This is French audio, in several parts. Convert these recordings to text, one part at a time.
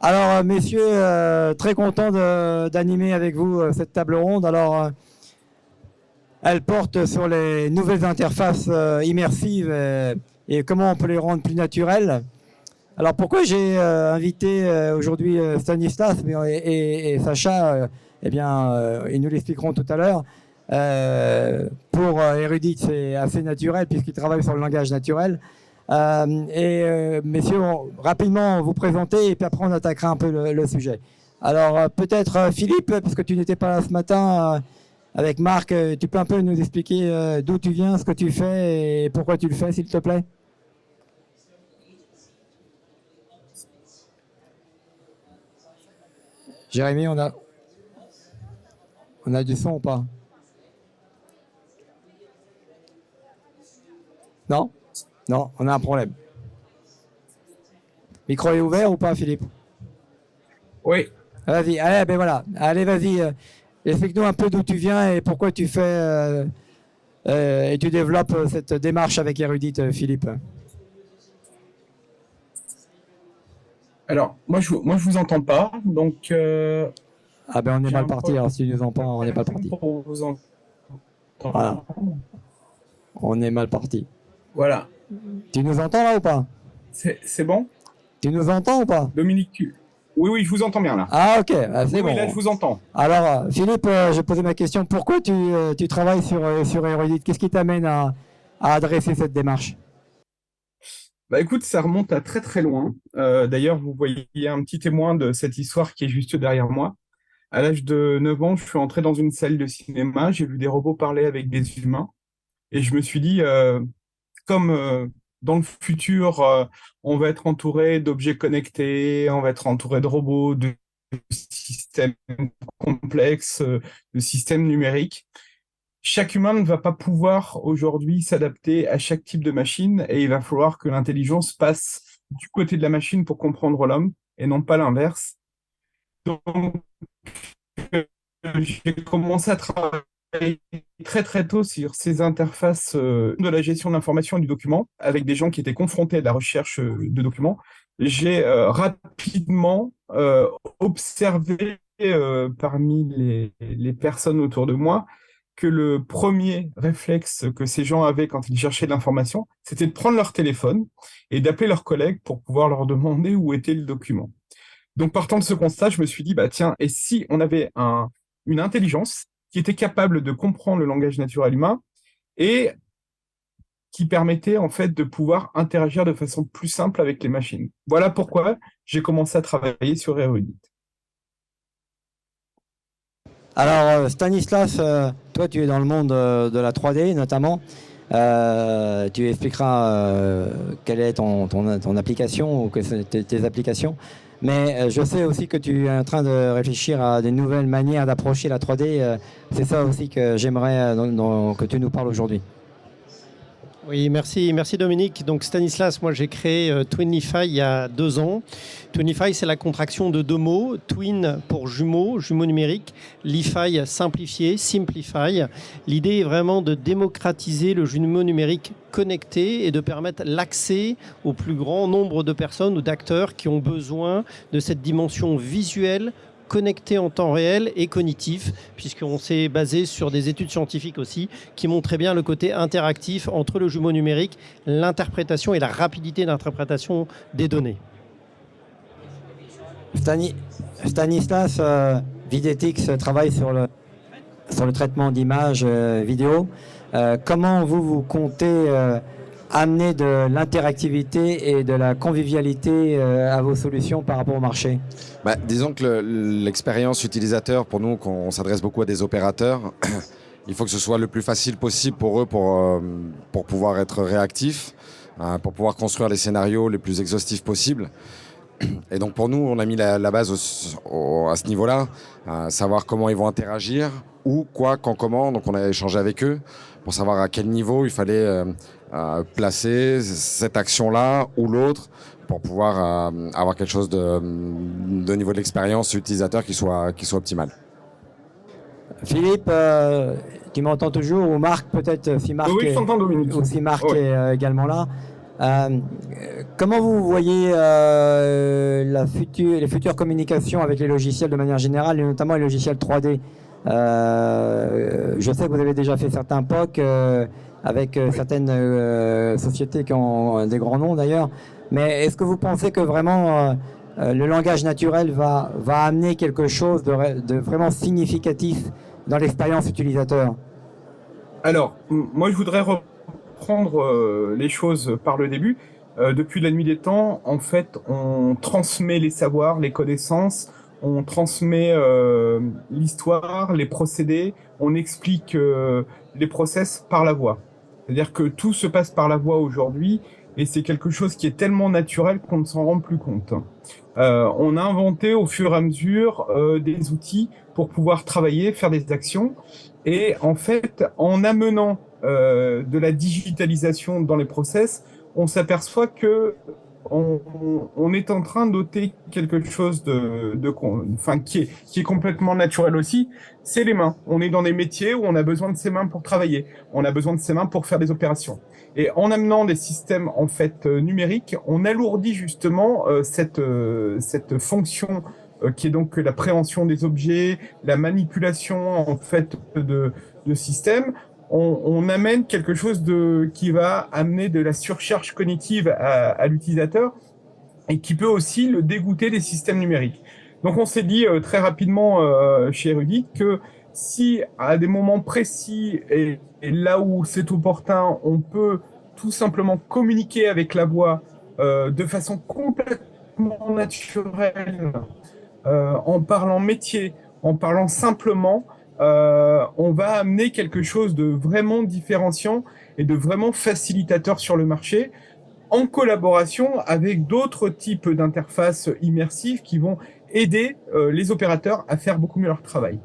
Alors, messieurs, très content d'animer avec vous cette table ronde. Alors, elle porte sur les nouvelles interfaces immersives et comment on peut les rendre plus naturelles. Alors, pourquoi j'ai invité aujourd'hui Stanislas et Sacha eh bien, ils nous l'expliqueront tout à l'heure. Pour Erudit, c'est assez naturel puisqu'il travaille sur le langage naturel. Messieurs, rapidement vous présenter et puis après on attaquera un peu le sujet. Alors peut-être Philippe, parce que tu n'étais pas là ce matin avec Marc, tu peux un peu nous expliquer d'où tu viens, ce que tu fais et pourquoi tu le fais, s'il te plaît? Jérémy, on a du son ou pas? Non? Non, on a un problème. Micro est ouvert ou pas, Philippe? Oui. Vas-y, allez, ben voilà. Allez, vas-y. Explique-nous un peu d'où tu viens et pourquoi tu fais et tu développes cette démarche avec Erudit, Philippe. Alors, moi, je vous entends pas, donc... Ah ben, on est mal parti, alors si tu nous entends, on n'est pas parti. Pour vous entendre. Voilà. On est mal parti. Voilà. Tu nous entends là ou pas? C'est bon? Tu nous entends ou pas? Dominique, oui, je vous entends bien là. Ah ok, c'est bon. Oui, là, je vous entends. Alors, Philippe, j'ai posé ma question. Pourquoi tu travailles sur Erudit? Qu'est-ce qui t'amène à adresser cette démarche? Bah écoute, ça remonte à très très loin. D'ailleurs, vous voyez un petit témoin de cette histoire qui est juste derrière moi. À l'âge de 9 ans, je suis entré dans une salle de cinéma, j'ai vu des robots parler avec des humains, et je me suis dit, comme dans le futur, on va être entouré d'objets connectés, on va être entouré de robots, de systèmes complexes, de systèmes numériques. Chaque humain ne va pas pouvoir aujourd'hui s'adapter à chaque type de machine et il va falloir que l'intelligence passe du côté de la machine pour comprendre l'homme et non pas l'inverse. Donc, j'ai commencé à travailler très très tôt sur ces interfaces de la gestion de l'information et du document avec des gens qui étaient confrontés à la recherche de documents. J'ai rapidement observé parmi les personnes autour de moi que le premier réflexe que ces gens avaient quand ils cherchaient de l'information, c'était de prendre leur téléphone et d'appeler leurs collègues pour pouvoir leur demander où était le document. Donc, partant de ce constat, je me suis dit, bah tiens, et si on avait une intelligence qui était capable de comprendre le langage naturel humain et qui permettait en fait de pouvoir interagir de façon plus simple avec les machines. Voilà pourquoi j'ai commencé à travailler sur Erudit. Alors, Stanislas, toi, tu es dans le monde de la 3D notamment. Tu expliqueras quelle est ton application ou tes applications. Mais je sais aussi que tu es en train de réfléchir à de nouvelles manières d'approcher la 3D. C'est ça aussi que j'aimerais que tu nous parles aujourd'hui. Oui, merci Dominique. Donc Stanislas, moi j'ai créé Twinify il y a 2 ans. Twinify, c'est la contraction de 2 mots. Twin pour jumeaux numériques. Lify, simplifié, simplify. L'idée est vraiment de démocratiser le jumeau numérique connecté et de permettre l'accès au plus grand nombre de personnes ou d'acteurs qui ont besoin de cette dimension visuelle, connecté en temps réel et cognitif, puisqu'on s'est basé sur des études scientifiques aussi qui montraient bien le côté interactif entre le jumeau numérique, l'interprétation et la rapidité d'interprétation des données. Stanislas, Videtix travaille sur le traitement d'images vidéo. Comment vous comptez amener de l'interactivité et de la convivialité à vos solutions par rapport au marché? Disons que l'expérience utilisateur, pour nous, qu'on s'adresse beaucoup à des opérateurs, il faut que ce soit le plus facile possible pour eux pour pouvoir être réactifs, pour pouvoir construire les scénarios les plus exhaustifs possibles. Et donc pour nous, on a mis la base à ce niveau-là, savoir comment ils vont interagir, où, quoi, quand, comment. Donc on a échangé avec eux pour savoir à quel niveau il fallait placer cette action-là ou l'autre pour pouvoir avoir quelque chose de niveau de l'expérience utilisateur qui soit optimal. Philippe, tu m'entends toujours? Ou Marc, peut-être, si Marc, Oui, je t'entends, Dominique. ou si Marc est également là. Comment vous voyez les futures communications avec les logiciels de manière générale, et notamment les logiciels 3D? Je sais que vous avez déjà fait certains POC avec certaines sociétés qui ont des grands noms d'ailleurs, mais est-ce que vous pensez que vraiment le langage naturel va amener quelque chose de vraiment significatif dans l'expérience utilisateur? Alors, moi, je voudrais reprendre les choses par le début. Depuis la nuit des temps, en fait, on transmet les savoirs, les connaissances, on transmet l'histoire, les procédés, on explique les process par la voix. C'est-à-dire que tout se passe par la voix aujourd'hui, et c'est quelque chose qui est tellement naturel qu'on ne s'en rend plus compte. On a inventé au fur et à mesure des outils pour pouvoir travailler, faire des actions, et en fait, en amenant de la digitalisation dans les process, on s'aperçoit que on est en train d'ôter quelque chose qui est complètement naturel aussi, c'est les mains. On est dans des métiers où on a besoin de ses mains pour travailler, on a besoin de ses mains pour faire des opérations. Et en amenant des systèmes en fait numériques, on alourdit justement cette fonction qui est donc la préhension des objets, la manipulation en fait de systèmes. On amène quelque chose qui va amener de la surcharge cognitive à l'utilisateur et qui peut aussi le dégoûter des systèmes numériques. Donc on s'est dit très rapidement chez Erudit que si à des moments précis et là où c'est opportun, on peut tout simplement communiquer avec la voix de façon complètement naturelle, en parlant métier, en parlant simplement, on va amener quelque chose de vraiment différenciant et de vraiment facilitateur sur le marché, en collaboration avec d'autres types d'interfaces immersives qui vont aider les opérateurs à faire beaucoup mieux leur travail.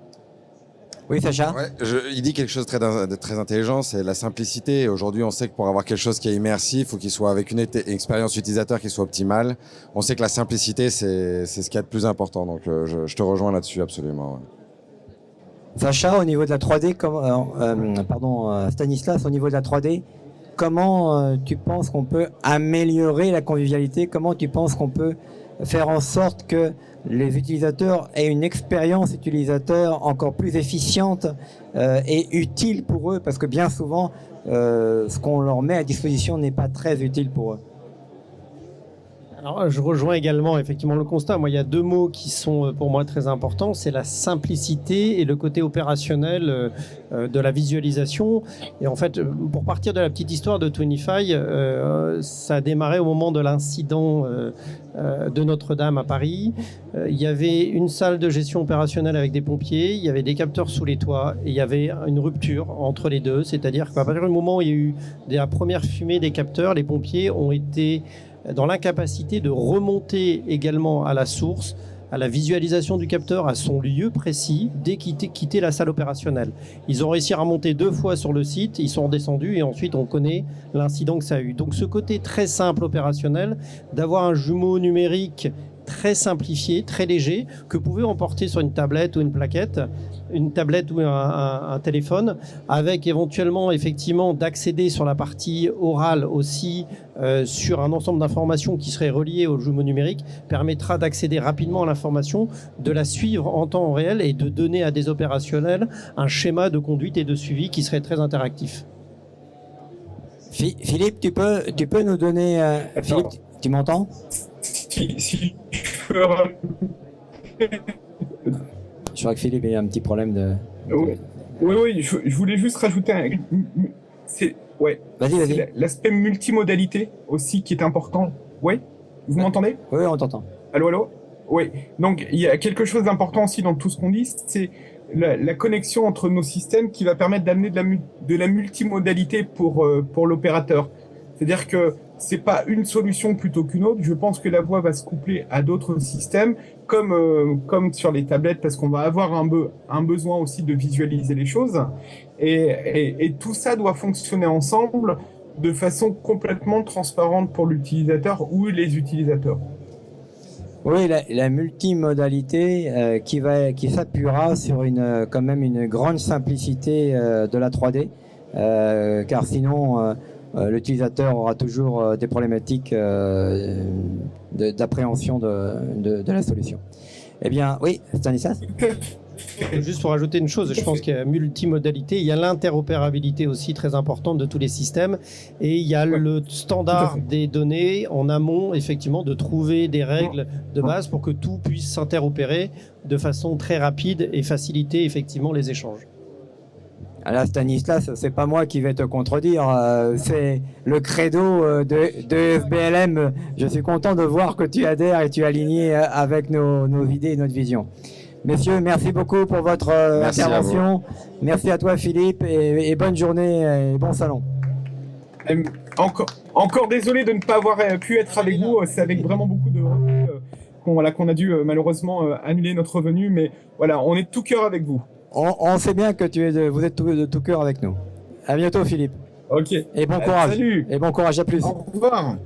Oui, Sacha? Ouais, il dit quelque chose de très intelligent, c'est la simplicité. Aujourd'hui, on sait que pour avoir quelque chose qui est immersif, il faut qu'il soit avec une expérience utilisateur qui soit optimale. On sait que la simplicité, c'est ce qu'il y a de plus important. Donc, je te rejoins là-dessus absolument. Ouais. Sacha, au niveau de la 3D, Stanislas, au niveau de la 3D, comment tu penses qu'on peut améliorer la convivialité? Comment tu penses qu'on peut faire en sorte que les utilisateurs aient une expérience utilisateur encore plus efficiente et utile pour eux? Parce que bien souvent, ce qu'on leur met à disposition n'est pas très utile pour eux. Alors, je rejoins également effectivement le constat. Moi, il y a deux mots qui sont pour moi très importants, c'est la simplicité et le côté opérationnel de la visualisation. Et en fait, pour partir de la petite histoire de Twinify, ça a démarré au moment de l'incident de Notre-Dame à Paris. Il y avait une salle de gestion opérationnelle avec des pompiers, il y avait des capteurs sous les toits et il y avait une rupture entre les deux. C'est-à-dire qu'à partir du moment où il y a eu la première fumée des capteurs, les pompiers ont été dans l'incapacité de remonter également à la source, à la visualisation du capteur, à son lieu précis, dès qu'ils quittaient la salle opérationnelle. Ils ont réussi à remonter 2 fois sur le site, ils sont redescendus et ensuite on connaît l'incident que ça a eu. Donc ce côté très simple opérationnel, d'avoir un jumeau numérique très simplifié, très léger, que vous pouvez emporter sur une tablette ou une plaquette, une tablette ou un téléphone, avec éventuellement effectivement d'accéder sur la partie orale aussi sur un ensemble d'informations qui seraient reliées au jumeau numérique, permettra d'accéder rapidement à l'information, de la suivre en temps réel et de donner à des opérationnels un schéma de conduite et de suivi qui serait très interactif. Philippe, tu peux nous donner... Philippe, tu m'entends? Si je peux... Je crois que Philippe a eu un petit problème de... Oui, je voulais juste rajouter Vas-y. L'aspect multimodalité aussi qui est important. Oui, vous m'entendez? Oui, on t'entend. Allô? Oui, donc il y a quelque chose d'important aussi dans tout ce qu'on dit, c'est la connexion entre nos systèmes qui va permettre d'amener de la multimodalité pour l'opérateur. C'est-à-dire que c'est pas une solution plutôt qu'une autre. Je pense que la voix va se coupler à d'autres systèmes, comme sur les tablettes, parce qu'on va avoir un besoin aussi de visualiser les choses. Et tout ça doit fonctionner ensemble de façon complètement transparente pour l'utilisateur ou les utilisateurs. Oui, la multimodalité qui s'appuiera sur quand même une grande simplicité de la 3D, car sinon l'utilisateur aura toujours des problématiques d'appréhension de la solution. Eh bien, oui, Stanislas. Juste pour ajouter une chose, je pense qu'il y a multimodalité, il y a l'interopérabilité aussi très importante de tous les systèmes et il y a le standard des données en amont, effectivement, de trouver des règles de base pour que tout puisse s'interopérer de façon très rapide et faciliter effectivement les échanges. Alors Stanislas, c'est pas moi qui vais te contredire, c'est le credo de FBLM. Je suis content de voir que tu adhères et tu es aligné avec nos idées et notre vision. Messieurs, merci beaucoup pour votre intervention. Merci à toi Philippe et bonne journée et bon salon. Encore désolé de ne pas avoir pu être avec vous. C'est avec vraiment beaucoup de qu'on a dû malheureusement annuler notre venue. Mais voilà, on est de tout cœur avec vous. On sait bien que vous êtes de tout cœur avec nous. À bientôt Philippe. Ok. Et bon courage. Salut. Et bon courage, à plus. Au revoir.